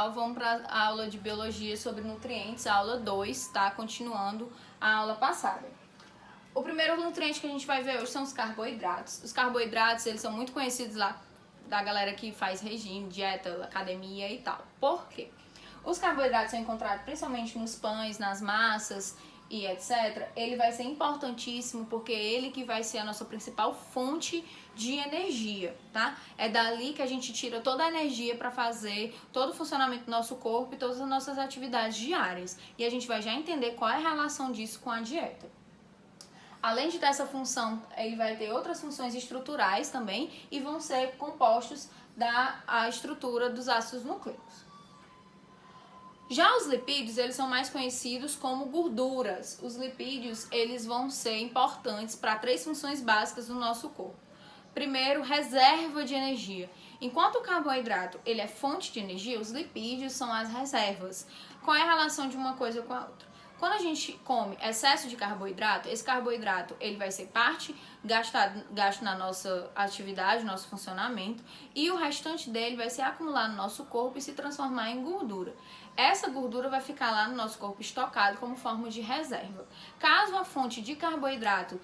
pessoal, vamos para a aula de biologia sobre nutrientes, a aula 2, tá? Continuando a aula passada. O primeiro nutriente que a gente vai ver hoje são os carboidratos. Os carboidratos, eles são muito conhecidos lá da galera que faz regime, dieta, academia e tal. Por quê? Os carboidratos são encontrados principalmente nos pães, nas massas e etc. Ele vai ser importantíssimo porque é ele que vai ser a nossa principal fonte de energia, tá? É dali que a gente tira toda a energia para fazer todo o funcionamento do nosso corpo e todas as nossas atividades diárias. E a gente vai já entender qual é a relação disso com a dieta. Além de ter essa função, ele vai ter outras funções estruturais também e vão ser compostos da estrutura dos ácidos nucleicos. Já os lipídios, eles são mais conhecidos como gorduras. Os lipídios, eles vão ser importantes para 3 funções básicas do nosso corpo. Primeiro, reserva de energia. Enquanto o carboidrato ele é fonte de energia, os lipídios são as reservas. Qual é a relação de uma coisa com a outra? Quando a gente come excesso de carboidrato, esse carboidrato ele vai ser parte gasto na nossa atividade, no nosso funcionamento, e o restante dele vai ser acumulado no nosso corpo e se transformar em gordura. Essa gordura vai ficar lá no nosso corpo estocado como forma de reserva. Caso a fonte de carboidrato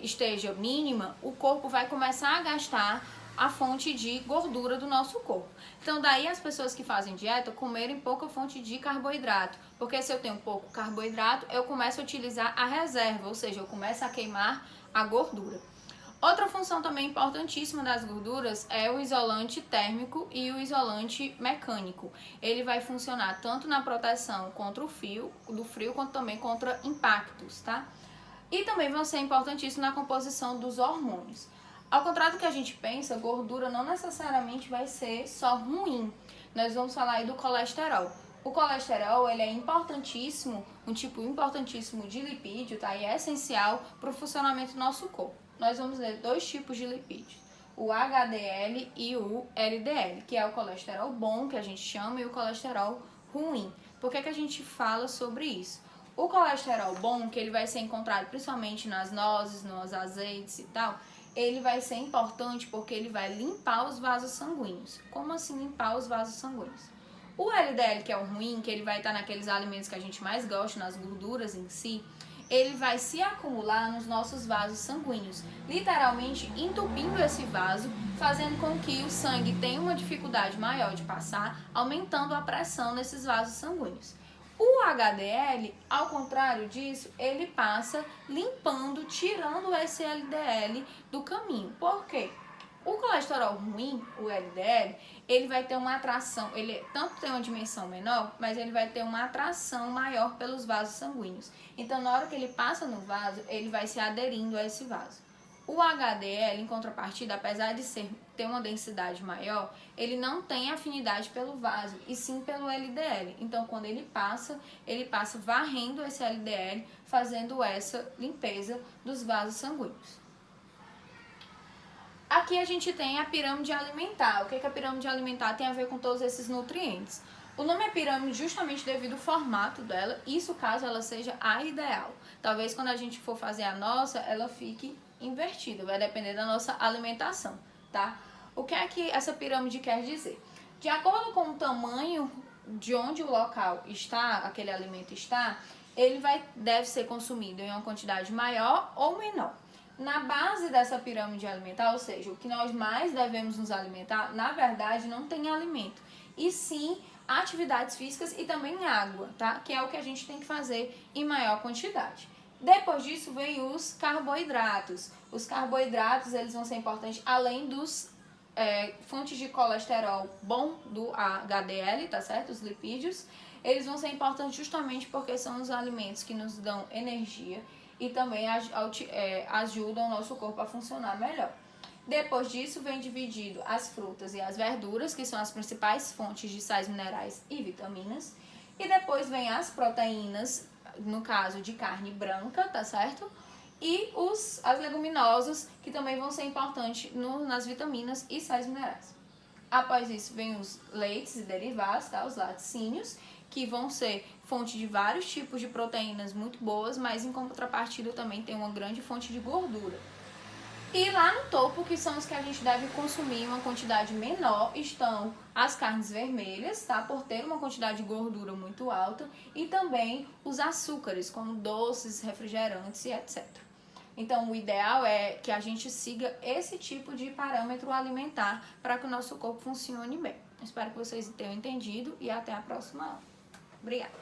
esteja mínima, o corpo vai começar a gastar a fonte de gordura do nosso corpo. Então daí as pessoas que fazem dieta comerem pouca fonte de carboidrato, porque se eu tenho pouco carboidrato, eu começo a utilizar a reserva, ou seja, eu começo a queimar a gordura. Outra função também importantíssima das gorduras é o isolante térmico e o isolante mecânico. Ele vai funcionar tanto na proteção contra o frio, quanto também contra impactos, tá? E também vão ser importantíssimos na composição dos hormônios. Ao contrário do que a gente pensa, gordura não necessariamente vai ser só ruim. Nós vamos falar aí do colesterol. O colesterol ele é importantíssimo, um tipo importantíssimo de lipídio, tá? E é essencial para o funcionamento do nosso corpo. Nós vamos ver 2 tipos de lipídios, o HDL e o LDL, que é o colesterol bom, que a gente chama, e o colesterol ruim. Por que a gente fala sobre isso? O colesterol bom, que ele vai ser encontrado principalmente nas nozes, nos azeites e tal, ele vai ser importante porque ele vai limpar os vasos sanguíneos. Como assim limpar os vasos sanguíneos? O LDL, que é o ruim, que ele vai estar naqueles alimentos que a gente mais gosta, nas gorduras em si, ele vai se acumular nos nossos vasos sanguíneos, literalmente entupindo esse vaso, fazendo com que o sangue tenha uma dificuldade maior de passar, aumentando a pressão nesses vasos sanguíneos. O HDL, ao contrário disso, ele passa limpando, tirando esse LDL do caminho. Por quê? O colesterol ruim, o LDL, ele vai ter uma atração, ele tanto tem uma dimensão menor, mas ele vai ter uma atração maior pelos vasos sanguíneos. Então, na hora que ele passa no vaso, ele vai se aderindo a esse vaso. O HDL, em contrapartida, apesar de ter uma densidade maior, ele não tem afinidade pelo vaso, e sim pelo LDL. Então, quando ele passa varrendo esse LDL, fazendo essa limpeza dos vasos sanguíneos. Aqui a gente tem a pirâmide alimentar. O que a pirâmide alimentar tem a ver com todos esses nutrientes? O nome é pirâmide justamente devido ao formato dela, isso caso ela seja a ideal. Talvez quando a gente for fazer a nossa, ela fique invertida, vai depender da nossa alimentação, tá? O que é que essa pirâmide quer dizer? De acordo com o tamanho de onde o local está, aquele alimento está, ele deve ser consumido em uma quantidade maior ou menor. Na base dessa pirâmide alimentar, ou seja, o que nós mais devemos nos alimentar, na verdade, não tem alimento, e sim atividades físicas e também água, tá? Que é o que a gente tem que fazer em maior quantidade. Depois disso vem os carboidratos. Os carboidratos, eles vão ser importantes além dos fontes de colesterol bom do HDL, tá certo? Os lipídios, eles vão ser importantes justamente porque são os alimentos que nos dão energia e também ajudam o nosso corpo a funcionar melhor. Depois disso, vem dividido as frutas e as verduras, que são as principais fontes de sais minerais e vitaminas. E depois vem as proteínas, no caso de carne branca, tá certo? E as leguminosas, que também vão ser importantes nas vitaminas e sais minerais. Após isso, vem os leites e derivados, tá? Os laticínios, que vão ser fonte de vários tipos de proteínas muito boas, mas em contrapartida também tem uma grande fonte de gordura. E lá no topo, que são os que a gente deve consumir uma quantidade menor, estão as carnes vermelhas, tá? Por ter uma quantidade de gordura muito alta, e também os açúcares, como doces, refrigerantes e etc. Então, o ideal é que a gente siga esse tipo de parâmetro alimentar para que o nosso corpo funcione bem. Espero que vocês tenham entendido e até a próxima aula. Obrigada!